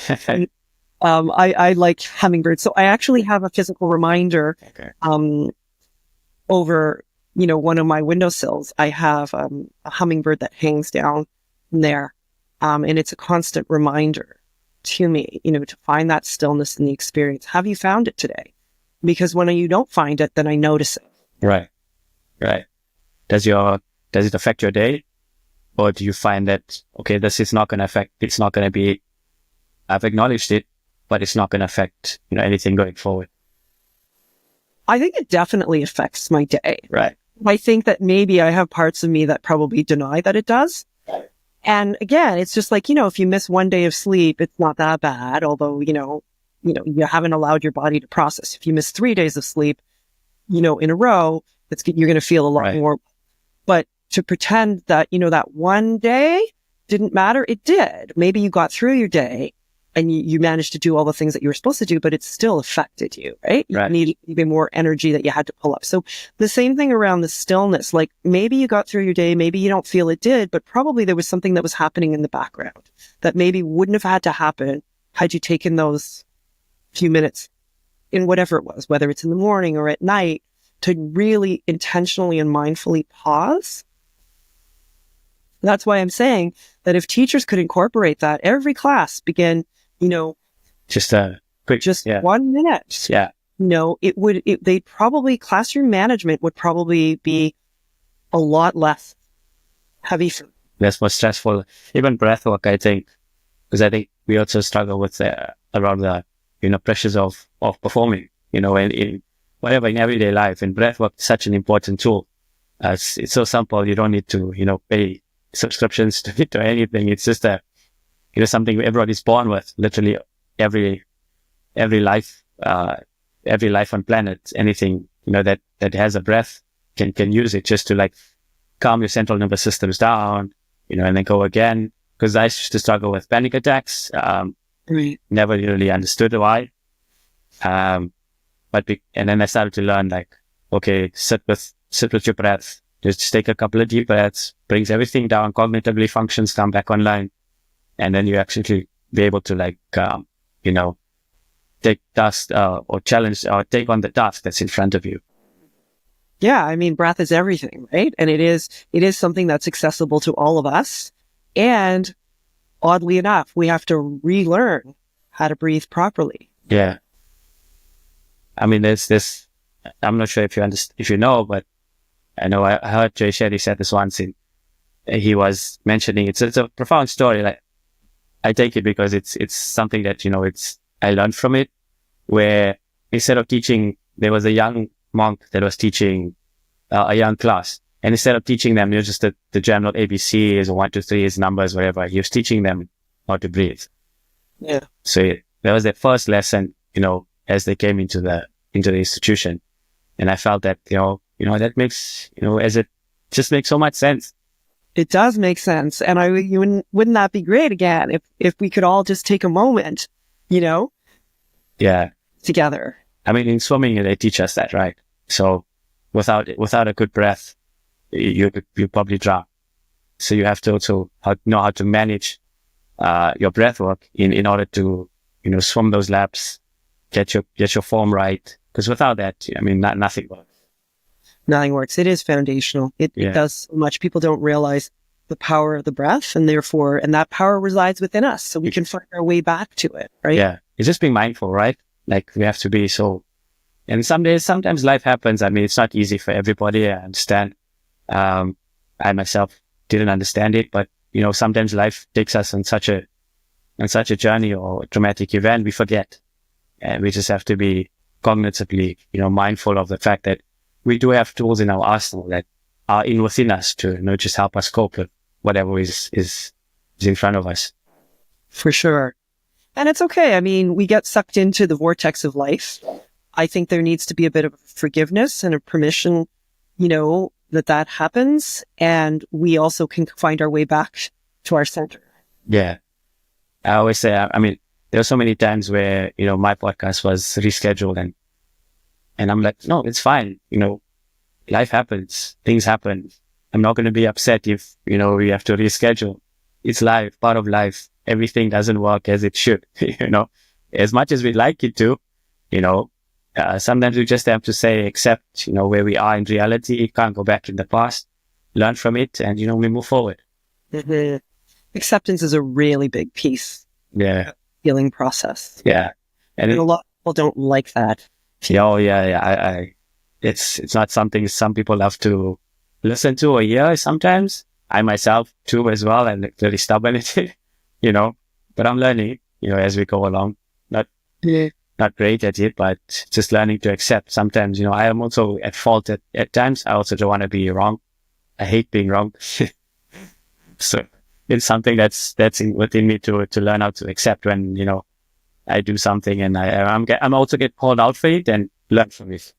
I like hummingbird. So I actually have a physical reminder, over, one of my windowsills. I have a hummingbird that hangs down there. And it's a constant reminder to me, to find that stillness in the experience. Have you found it today? Because when you don't find it, then I notice it. Right. Does it affect your day? Or do you find that, okay, this is not going to affect, it's not going to be, I've acknowledged it, but it's not going to affect, anything going forward? I think it definitely affects my day. Right. I think that maybe I have parts of me that probably deny that it does. Right. And again, it's just like, if you miss one day of sleep, it's not that bad. Although, you haven't allowed your body to process. If you miss 3 days of sleep, in a row, you're going to feel a lot more. But to pretend that, that one day didn't matter, it did. Maybe you got through your day and you managed to do all the things that you were supposed to do, but it still affected you, right? You need even more energy that you had to pull up. So the same thing around the stillness, like maybe you got through your day, maybe you don't feel it did, but probably there was something that was happening in the background that maybe wouldn't have had to happen had you taken those few minutes in whatever it was, whether it's in the morning or at night, to really intentionally and mindfully pause. That's why I'm saying that if teachers could incorporate that, every class begin, just a quick, 1 minute. Yeah. They'd probably, classroom management would probably be a lot less heavy. Less more stressful. Even breath work, I think, because I think we also struggle with around the, pressures of performing, in whatever, in everyday life. And breath work is such an important tool. It's so simple. You don't need to, pay subscriptions to anything. It's just something everybody's born with. Literally every life on planet, anything, that has a breath can use it just to like calm your central nervous systems down, and then go again. Because I used to struggle with panic attacks. Never really understood why. And then I started to learn like, okay, sit with your breath. Just take a couple of deep breaths, brings everything down, cognitively functions come back online. And then you actually be able to like, take task, or challenge or take on the task that's in front of you. Yeah. I mean, breath is everything, right? And it is something that's accessible to all of us. And oddly enough, we have to relearn how to breathe properly. Yeah. I mean, there's this, I'm not sure if you know, but I know I heard Jay Shetty said this once he was mentioning, it's a profound story. Like I take it because it's something that, I learned from it, where instead of teaching, there was a young monk that was teaching a young class. And instead of teaching them, just the general ABCs or 1, 2, 3 numbers, whatever, he was teaching them how to breathe. Yeah. So that was their first lesson, as they came into the institution. And I felt that, that makes, as it just makes so much sense. It does make sense. And wouldn't that be great again if we could all just take a moment, Yeah. together. I mean, in swimming, they teach us that, right? So without a good breath, you probably drown. So you have to also know how to manage your breath work in order to, swim those laps, get your form right. Because without that, I mean, nothing works. Nothing works. It is foundational. It does so much. People don't realize the power of the breath, and that power resides within us. So we can find our way back to it, right? Yeah. It's just being mindful, right? Like we have to be so, and sometimes life happens. I mean, it's not easy for everybody. I understand. I myself didn't understand it, but sometimes life takes us on such a journey or a traumatic event, we forget. And we just have to be cognitively, mindful of the fact that we do have tools in our arsenal that are within us to, just help us cope with whatever is in front of us. For sure. And it's okay. I mean, we get sucked into the vortex of life. I think there needs to be a bit of forgiveness and a permission, that happens. And we also can find our way back to our center. Yeah. I always say, I mean, there are so many times where, my podcast was rescheduled and I'm like, no, it's fine. Life happens, things happen. I'm not going to be upset if, we have to reschedule. It's life, part of life. Everything doesn't work as it should, as much as we'd like it to, sometimes we just have to say, accept, where we are in reality. Can't go back in the past, learn from it, and, we move forward. Mm-hmm. Acceptance is a really big piece. Yeah. healing process. Yeah. And a lot of people don't like that. Yeah. It's not something some people have to listen to or hear sometimes. I myself too as well. I'm really stubborn at it, but I'm learning, as we go along. Not great at it, but just learning to accept. Sometimes, I am also at fault at times. I also don't want to be wrong. I hate being wrong. So it's something that's within me to learn how to accept when, I do something and I'm also get called out for it and learn from it.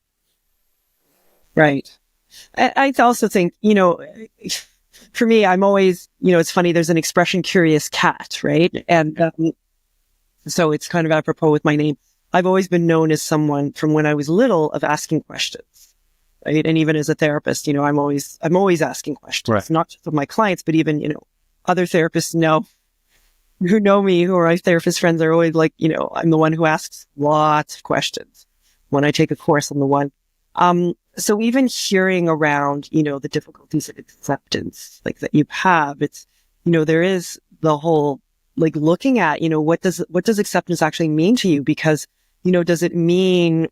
Right. I also think, for me, I'm always, it's funny, there's an expression, curious cat, right? Yeah. And so it's kind of apropos with my name. I've always been known as someone from when I was little of asking questions, right? And even as a therapist, I'm always asking questions, right. Not just of my clients, but even, other therapists who know me, who are my therapist friends, are always like, I'm the one who asks lots of questions when I take a course on the one. So even hearing around, the difficulties of acceptance, like that you have, it's, there is the whole, like looking at, what does acceptance actually mean to you? Because, does it mean,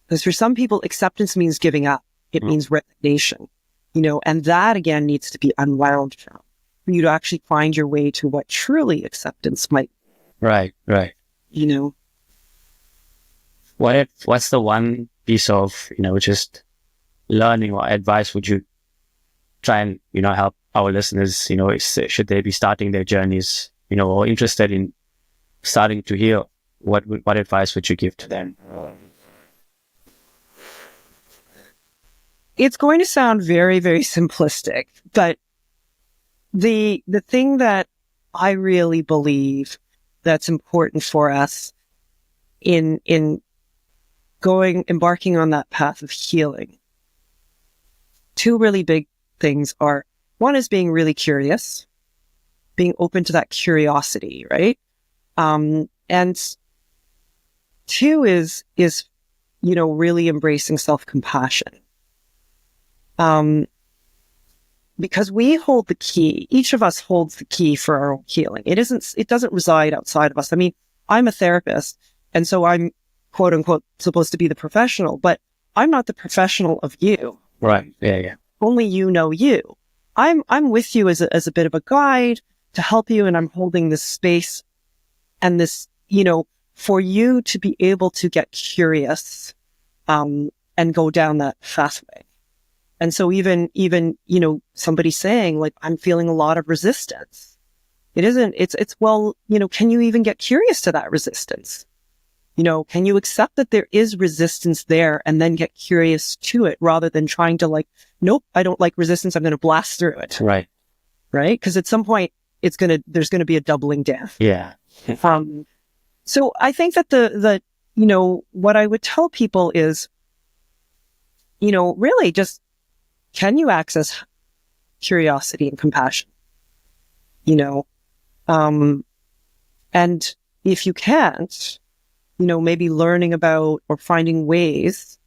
because for some people, acceptance means giving up. It means resignation, and that again needs to be unwound from for you to actually find your way to what truly acceptance might. Right. What's the one piece of, just learning or advice would you try and, help our listeners, should they be starting their journeys, or interested in starting to heal? What advice would you give to them? It's going to sound very, very simplistic, but the thing that I really believe that's important for us in embarking on that path of healing, two really big things are, one is being really curious, being open to that curiosity, right? And two is, really embracing self-compassion. Because we hold the key, each of us holds the key for our own healing. It doesn't reside outside of us. I mean, I'm a therapist, and so I'm quote unquote supposed to be the professional, but I'm not the professional of you. Right. Yeah. Only you know you. I'm with you as a bit of a guide to help you, and I'm holding this space and this, for you to be able to get curious, and go down that pathway. And so even, somebody saying like, I'm feeling a lot of resistance. Well, can you even get curious to that resistance? Can you accept that there is resistance there and then get curious to it rather than trying to like, nope, I don't like resistance. I'm going to blast through it. Right. Right. Cause at some point there's going to be a doubling down. Yeah. So I think that what I would tell people is, really just, can you access curiosity and compassion? And if you can't, maybe learning about or finding ways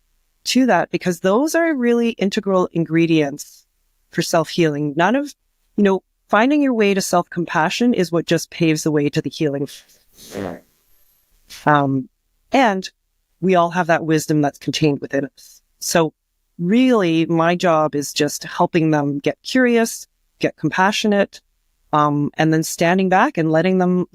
to that, because those are really integral ingredients for self-healing. None of, finding your way to self-compassion is what just paves the way to the healing. And we all have that wisdom that's contained within us. So really, my job is just helping them get curious, get compassionate, and then standing back and letting them,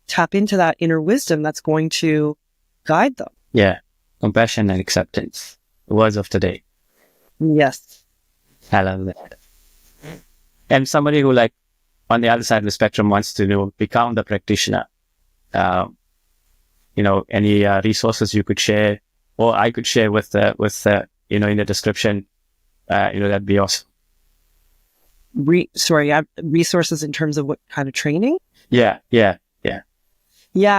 tap into that inner wisdom that's going to guide them. Yeah. Compassion and acceptance. The words of today. Yes. I love that. And somebody who on the other side of the spectrum wants to become the practitioner, any resources you could share or I could share with in the description, that'd be awesome. Resources in terms of what kind of training? Yeah.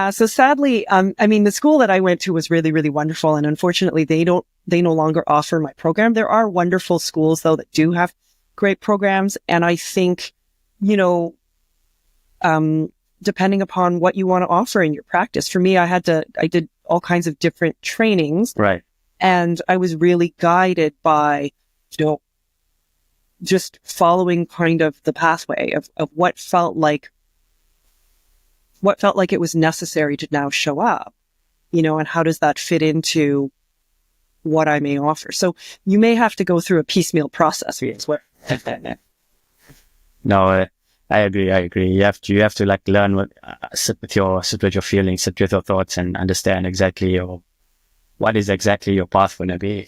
So sadly, the school that I went to was really, really wonderful. And unfortunately, they no longer offer my program. There are wonderful schools though that do have great programs. And I think, depending upon what you want to offer in your practice, for me, I did all kinds of different trainings. Right. And I was really guided by, just following kind of the pathway of what felt like what felt like it was necessary to now show up, and how does that fit into what I may offer? So you may have to go through a piecemeal process. No, I agree. You have to like learn sit with your feelings, sit with your thoughts, and understand exactly what is exactly your path going to be.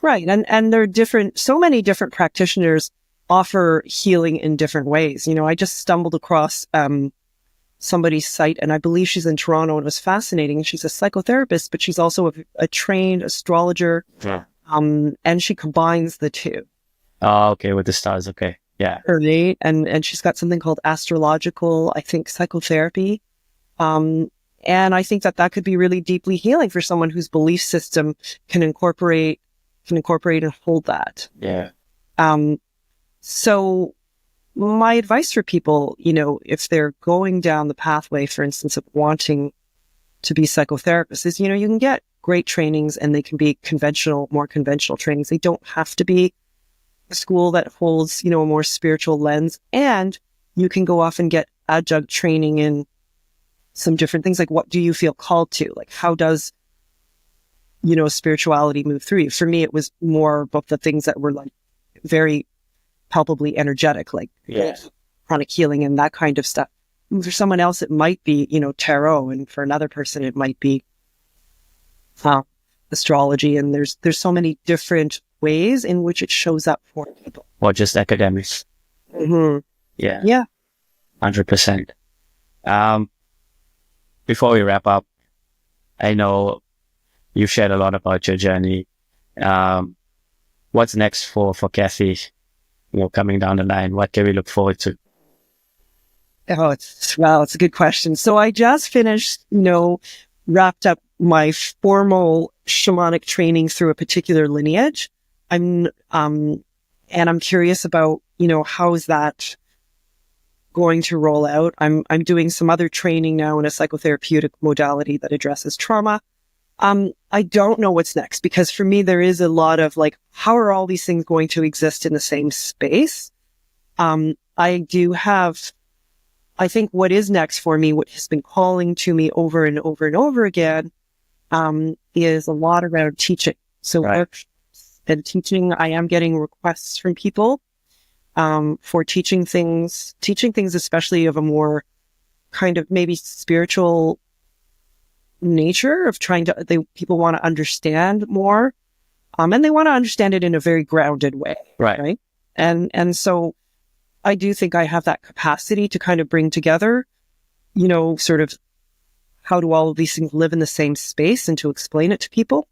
Right. And there are so many different practitioners offer healing in different ways. I just stumbled across somebody's site, and I believe she's in Toronto, and it was fascinating. She's a psychotherapist, but she's also a trained astrologer. Yeah. And she combines the two. Oh, okay, with the stars. Okay. Yeah. Right. And she's got something called astrological, I think, psychotherapy. And I think that could be really deeply healing for someone whose belief system can incorporate and hold that. Yeah. So my advice for people, if they're going down the pathway, for instance, of wanting to be psychotherapists, is, you can get great trainings, and they can be more conventional trainings. They don't have to be a school that holds, a more spiritual lens. And you can go off and get adjunct training in some different things. Like, what do you feel called to? Like, how does, spirituality move through you? For me, it was more about the things that were like very palpably energetic, like chronic healing and that kind of stuff. And for someone else, it might be, tarot. And for another person, it might be astrology. And there's so many different ways in which it shows up for people. Or just academics. Mm-hmm. Yeah. Yeah. 100%. Before we wrap up, I know you've shared a lot about your journey. What's next for Cathy, coming down the line? What can we look forward to? Oh, it's a good question. So I just finished, wrapped up my formal shamanic training through a particular lineage. And I'm curious about, how is that going to roll out? I'm doing some other training now in a psychotherapeutic modality that addresses trauma. I don't know what's next, because for me, there is a lot of like, how are all these things going to exist in the same space? I think what is next for me, what has been calling to me over and over and over again, is a lot around teaching. So workshops and teaching, I am getting requests from people, for teaching things, especially of a more kind of maybe spiritual nature, of people want to understand more, and they want to understand it in a very grounded way. Right. And so I do think I have that capacity to kind of bring together, sort of how do all of these things live in the same space, and to explain it to people.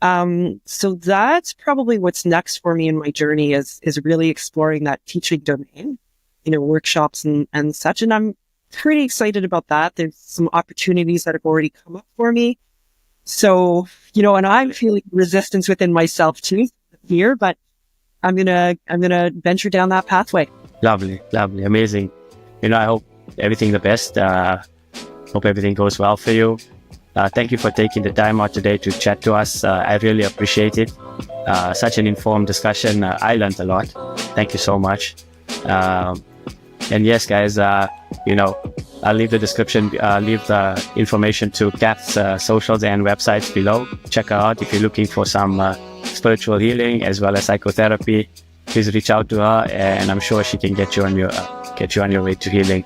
So that's probably what's next for me in my journey, is really exploring that teaching domain, workshops and such. And I'm pretty excited about that. There's some opportunities that have already come up for me. So, and I'm feeling resistance within myself too, here, but I'm gonna venture down that pathway. Lovely, amazing. I hope everything the best. Hope everything goes well for you. Thank you for taking the time out today to chat to us. I really appreciate it. Such an informed discussion. I learned a lot. Thank you so much. And yes, guys, I'll leave the description, leave the information to Kath's socials and websites below. Check her out if you're looking for some spiritual healing as well as psychotherapy. Please reach out to her, and I'm sure she can get you on your way to healing.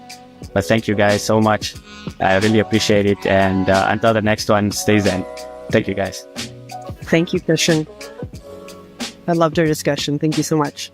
But thank you guys so much. I really appreciate it. And until the next one, stay zen. Thank you, guys. Thank you, Christian. I loved our discussion. Thank you so much.